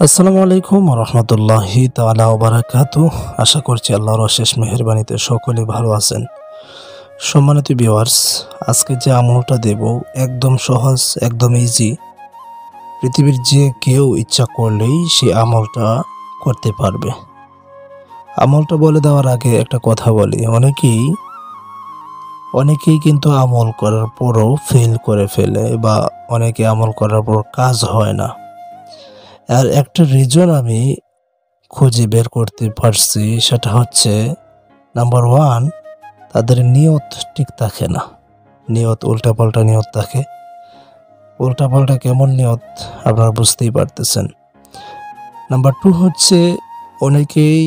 আসসালামু আলাইকুম রহমতুল্লাহি তাআলা ওয়া বারাকাতুহু। আশা করছি আল্লাহর অশেষ মেহেরবানিতে সকলে ভালো আছেন। সম্মানিত ভিউয়ার্স, আজকে যে আমলটা দেব একদম সহজ, একদম ইজি। পৃথিবীর যে কেউ ইচ্ছা করলেই সে আমলটা করতে পারবে। আমলটা বলে দেওয়ার আগে একটা কথা বলি, অনেকেই কিন্তু আমল করার পরও ফেল করে ফেলে বা অনেকে আমল করার পর কাজ হয় না। আর একটা রিজন আমি খুঁজে বের করতে পারছি, সেটা হচ্ছে নাম্বার ওয়ান, তাদের নিয়ত ঠিক থাকে না। নিয়ত উল্টাপাল্টা নিয়ত থাকে। উল্টাপাল্টা কেমন নিয়ত আপনারা বুঝতেই পারতেছেন। নাম্বার টু হচ্ছে অনেকেই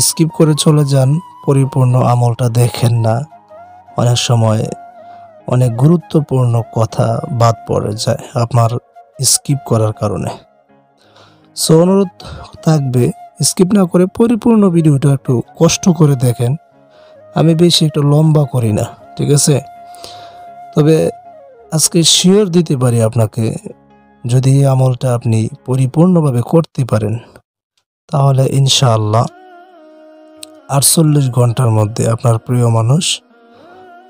স্কিপ করে চলে যান, পরিপূর্ণ আমলটা দেখেন না। অনেক সময় অনেক গুরুত্বপূর্ণ কথা বাদ পড়ে যায় আপনার স্কিপ করার কারণে। সো অনুরোধ থাকবে, স্কিপ না করে পরিপূর্ণ ভিডিওটা একটু কষ্ট করে দেখেন। আমি বেশি একটু লম্বা করি না, ঠিক আছে? তবে আজকে শিওর দিতে পারি আপনাকে, যদি এই আমলটা আপনি পরিপূর্ণভাবে করতে পারেন তাহলে ইনশাআল্লাহ 48 ঘন্টার মধ্যে আপনার প্রিয় মানুষ,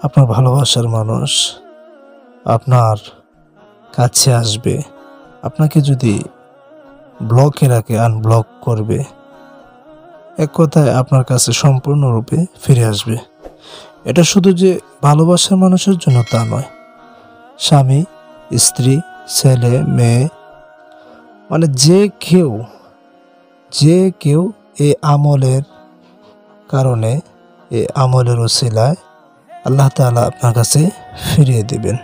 আপনার ভালোবাসার মানুষ আপনার কাছে আসবে। আপনাকে যদি ব্লকে রাখে আনব্লক করবে। এক কথায় আপনার কাছে সম্পূর্ণরূপে ফিরে আসবে। এটা শুধু যে ভালোবাসার মানুষের জন্য তা নয়, স্বামী, স্ত্রী, ছেলে, মেয়ে, মানে যে কেউ এই আমলের কারণে, এই আমলের ওসিলায় আল্লাহ তাআলা আপনার কাছে ফিরিয়ে দিবেন।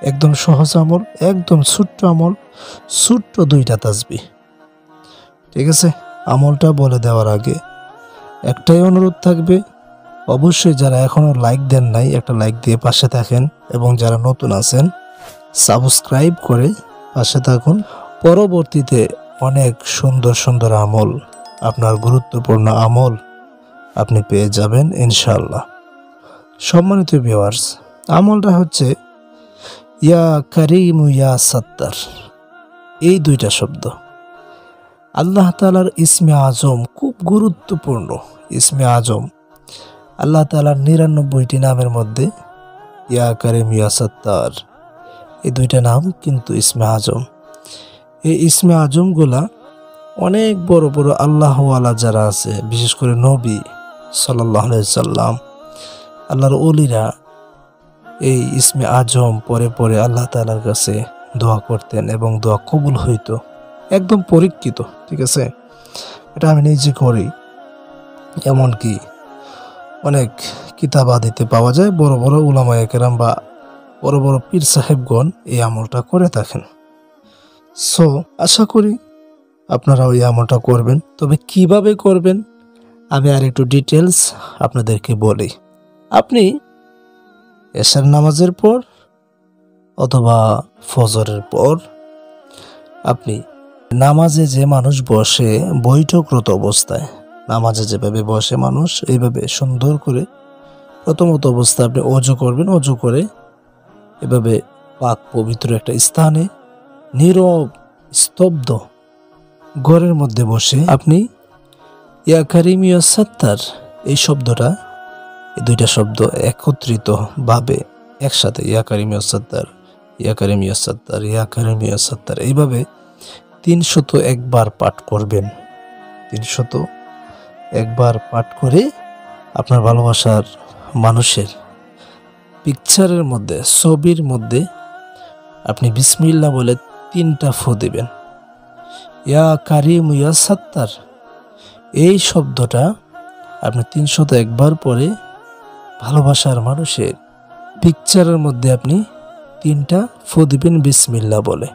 একদম সহজ আমল, একদম ছোট্ট আমল, ছোট্ট 2টা তাসবিহ। ঠিক আছে? আমলটা বলে দেওয়ার আগে একটাই অনুরোধ থাকবে, অবশ্যই যারা এখনো লাইক দেন নাই একটা লাইক দিয়ে পাশে থাকেন, এবং যারা নতুন আছেন সাবস্ক্রাইব করে পাশে থাকুন। পরবর্তীতে অনেক সুন্দর সুন্দর আমল, আপনার গুরুত্বপূর্ণ আমল আপনি পেয়ে যাবেন ইনশাআল্লাহ। সম্মানিত ভিউয়ার্স, আমলটা হচ্ছে ইয়া কারীম ইয়া সাত্তার। এই 2টা শব্দ আল্লাহ তাআলার ইসমে আজম, খুব গুরুত্বপূর্ণ ইসমে আজম। আল্লাহ তাআলার 99টি নামের মধ্যে ইয়া কারীম ইয়া সাত্তার, এই 2টা নাম কিন্তু ইসমে আজম। এই ইসমে আজমগুলা অনেক বড় বড় আল্লাহওয়ালা যারা আছে, বিশেষ করে নবী সাল্লাল্লাহু আলাইহি সাল্লাম, আল্লাহর ওলিরা এই ইসমে আজম পরে পরে আল্লাহ তাআলার কাছে দোয়া করতেন এবং দোয়া কবুল হইতো। একদম পরীক্ষিত, ঠিক আছে? এটা আমি নিজে করি। এমনকি অনেক কিতাবাদিতে পাওয়া যায়, বড় বড় উলামায়ে কেরাম বা বড় বড় পীর সাহেবগণ এই আমলটা করে থাকেন। সো আশা করি আপনারা ওই আমলটা করবেন। তবে কিভাবে করবেন আমি আর একটু ডিটেলস আপনাদেরকে বলি। আপনি এশার নামাজের পর অথবা ফজরের পর আপনি নামাজে যে মানুষ বসে বৈঠকরত অবস্থায়, নামাজে যেভাবে বসে মানুষ, এইভাবে সুন্দর করে প্রথমত অবস্থায় আপনি ওযু করবেন। ওযু করে এভাবে পাক পবিত্র একটা স্থানে নীরব স্তব্ধ ঘরের মধ্যে বসে আপনি ইয়া কারীম ইয়া সাত্তার এই শব্দটা, এই 2টা শব্দ একত্রিত ভাবে একসাথে ইয়া কারীম ইয়া সাত্তার, ইয়া কারীম ইয়া সাত্তার, ইয়া কারীম ইয়া সাত্তার, এইভাবে 301 বার পাঠ করবেন। 301 বার পাঠ করে আপনার ভালোবাসার মানুষের পিকচারের মধ্যে, ছবির মধ্যে আপনি বিসমিল্লাহ বলে 3টা ফু দিবেন। ইয়া কারীম ইয়া সাত্তার এই শব্দটা আপনি 301 বার পরে ভালোবাসার মানুষের পিকচারের মধ্যে আপনি 3টা ফু দিবেন বিসমিল্লাহ বলে।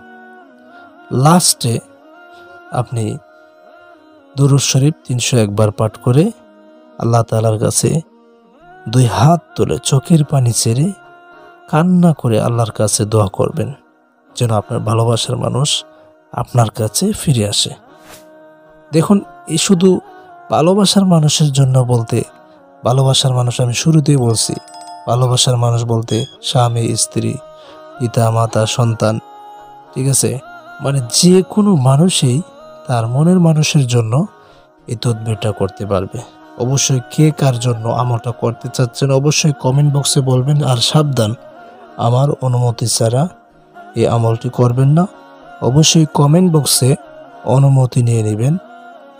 লাস্টে আপনি দুরূদ শরীফ 301 বার পাঠ করে আল্লাহ তাআলার কাছে 2 হাত তুলে চোখের পানি ছেড়ে কান্না করে আল্লাহর কাছে দোয়া করবেন যেন আপনার ভালোবাসার মানুষ আপনার কাছে ফিরে আসে। দেখুন, এই শুধু ভালোবাসার মানুষের জন্য বলতে, ভালোবাসার মানুষ আমি শুরুতেই বলছি, ভালোবাসার মানুষ বলতে স্বামী, স্ত্রী, পিতা, মাতা, সন্তান, ঠিক আছে? মানে যে কোনো মানুষই তার মনের মানুষের জন্য এই তদবিরটা করতে পারবে। অবশ্যই কে কার জন্য আমলটা করতে চাচ্ছেন অবশ্যই কমেন্ট বক্সে বলবেন। আর সাবধান, আমার অনুমতি ছাড়া এই আমলটি করবেন না। অবশ্যই কমেন্ট বক্সে অনুমতি নিয়ে নেবেন।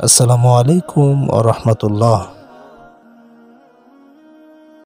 আসসালামু আলাইকুম ওয়া রাহমাতুল্লাহ।